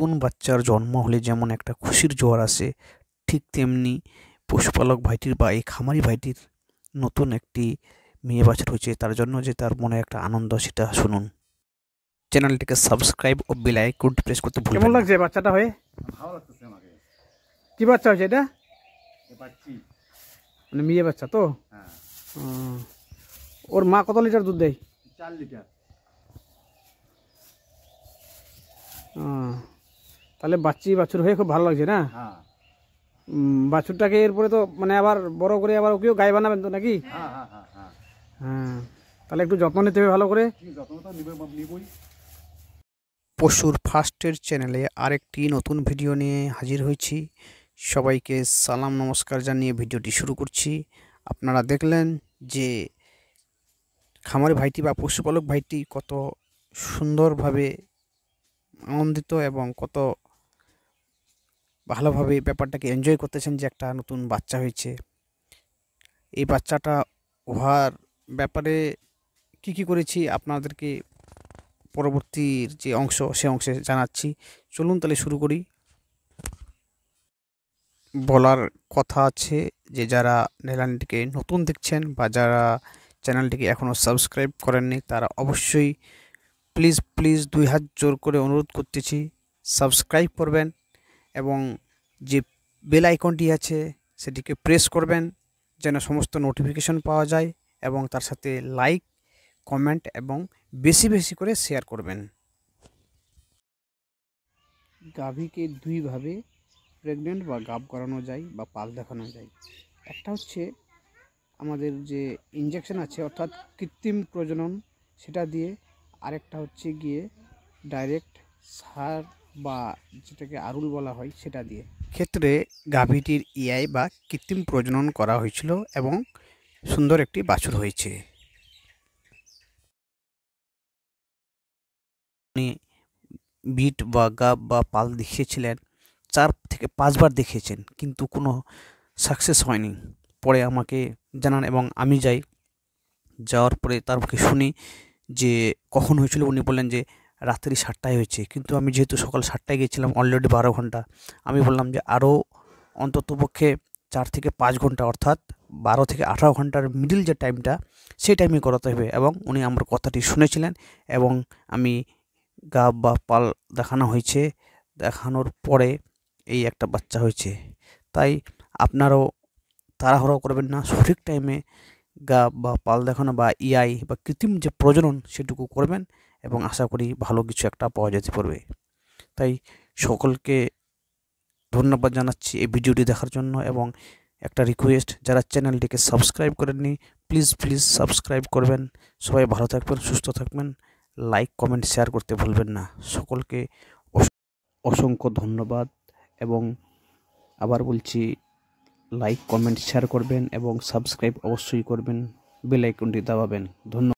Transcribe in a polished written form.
নতুন বাচ্চার জন্ম হলে যেমন একটা খুশির জোয়ার আসে, ঠিক তেমনি পশুপালক ভাইটির বা এই খামারি ভাইটির নতুন একটি মেয়ে বাছুর হয়েছে, তার জন্য যে তার মনে একটা আনন্দ, সেটা শুনুন। চ্যানেলটিকে সাবস্ক্রাইব ও বেল আইকনটি প্রেস করতে ভুলবেন না। কেমন লাগছে বাচ্চাটা হয়ে? ভালো লাগতেছে আমাকে। কি বাচ্চা হয়েছে এটা? বাচ্চি মানে মেয়ে বাচ্চা তো? হ্যাঁ। ওর মা কত লিটার দুধ দেয়? 4 লিটার। তাহলে বাছুর হয়ে খুব ভালো লাগছে না? হ্যাঁ। বাছুরটাকে এরপরে তো মানে আবার বড় করে আবার ওকেও গায়ে বানাবেন তো নাকি? হ্যাঁ হ্যাঁ হ্যাঁ হ্যাঁ। হ্যাঁ, তাহলে একটু যত্ন নিতে হবে ভালো করে। যত্ন তো নিবই। পশুর ফার্স্টের চ্যানেলে আরেকটি নতুন ভিডিও নিয়ে হাজির হয়েছি। সবাইকে সালাম নমস্কার জানিয়ে ভিডিওটি শুরু করছি। আপনারা দেখলেন যে খামারি ভাইটি বা পশুপালক ভাইটি কত সুন্দরভাবে আনন্দিত এবং কত ভালোভাবে ব্যাপারটাকে এনজয় করতেছেন যে একটা নতুন বাচ্চা হয়েছে। এই বাচ্চাটা হওয়ার ব্যাপারে কি করেছি আপনাদেরকে পরবর্তীর যে অংশ, সে অংশে জানাচ্ছি। চলুন তাহলে শুরু করি। বলার কথা আছে যে যারা চ্যানেলটিকে নতুন দেখছেন বা যারা চ্যানেলটিকে এখনও সাবস্ক্রাইব করেননি, তারা অবশ্যই প্লিজ 2 হাত জোর করে অনুরোধ করতেছি, সাবস্ক্রাইব করবেন এবং যে বেল আইকনটি আছে সেটিকে প্রেস করবেন যেন সমস্ত নোটিফিকেশন পাওয়া যায়, এবং তার সাথে লাইক, কমেন্ট এবং বেশি করে শেয়ার করবেন। গাভীকে দুইভাবে প্রেগনেন্ট বা গাব করানো যায় বা পাল দেখানো যায়। একটা হচ্ছে আমাদের যে ইনজেকশন আছে অর্থাৎ কৃত্রিম প্রজনন, সেটা দিয়ে। আরেকটা হচ্ছে গিয়ে ডাইরেক্ট সার বা যেটাকে আরুল বলা হয়, সেটা দিয়ে। ক্ষেত্রে গাভীটির ইআই বা কৃত্রিম প্রজনন করা হয়েছিল এবং সুন্দর একটি বাছুর হয়েছে। উনি বিট বা গাব বা পাল দেখিয়েছিলেন, 4 থেকে 5 বার দেখিয়েছেন, কিন্তু কোনো সাকসেস হয়নি। পরে আমাকে জানান এবং আমি যাওয়ার পরে তার মুখে শুনি যে কখন হয়েছিল। উনি বললেন যে রাত্রি 7টায় হয়েছে, কিন্তু আমি যেহেতু সকাল 7টায় গিয়েছিলাম, অলরেডি 12 ঘন্টা। আমি বললাম যে আরও অন্ততপক্ষে 4 থেকে 5 ঘন্টা, অর্থাৎ 12 থেকে 18 ঘন্টার মিডিল যে টাইমটা, সেই টাইমে করাতে হবে। এবং উনি আমার কথাটি শুনেছিলেন এবং আমি গাব বা পাল দেখানো হয়েছে, দেখানোর পরে এই একটা বাচ্চা হয়েছে। তাই আপনারাও তাড়াহুড়ো করবেন না, সঠিক টাইমে গাব বা পাল দেখানো বা ইআই বা কৃত্রিম যে প্রজনন সেটুকু করবেন এবং আশা করি ভালো কিছু একটা পাওয়া যেতে পারবে। তাই সকলকে ধন্যবাদ জানাচ্ছি এই ভিডিওটি দেখার জন্য, এবং একটা রিকোয়েস্ট, যারা চ্যানেলটিকে সাবস্ক্রাইব করেননি প্লিজ সাবস্ক্রাইব করবেন। সবাই ভালো থাকবেন, সুস্থ থাকবেন, লাইক কমেন্ট শেয়ার করতে ভুলবেন না। সকলকে অসংখ্য ধন্যবাদ, এবং আবার বলছি লাইক কমেন্ট শেয়ার করবেন এবং সাবস্ক্রাইব অবশ্যই করবেন, বেল আইকনটি দাবাবেন। ধন্যবাদ।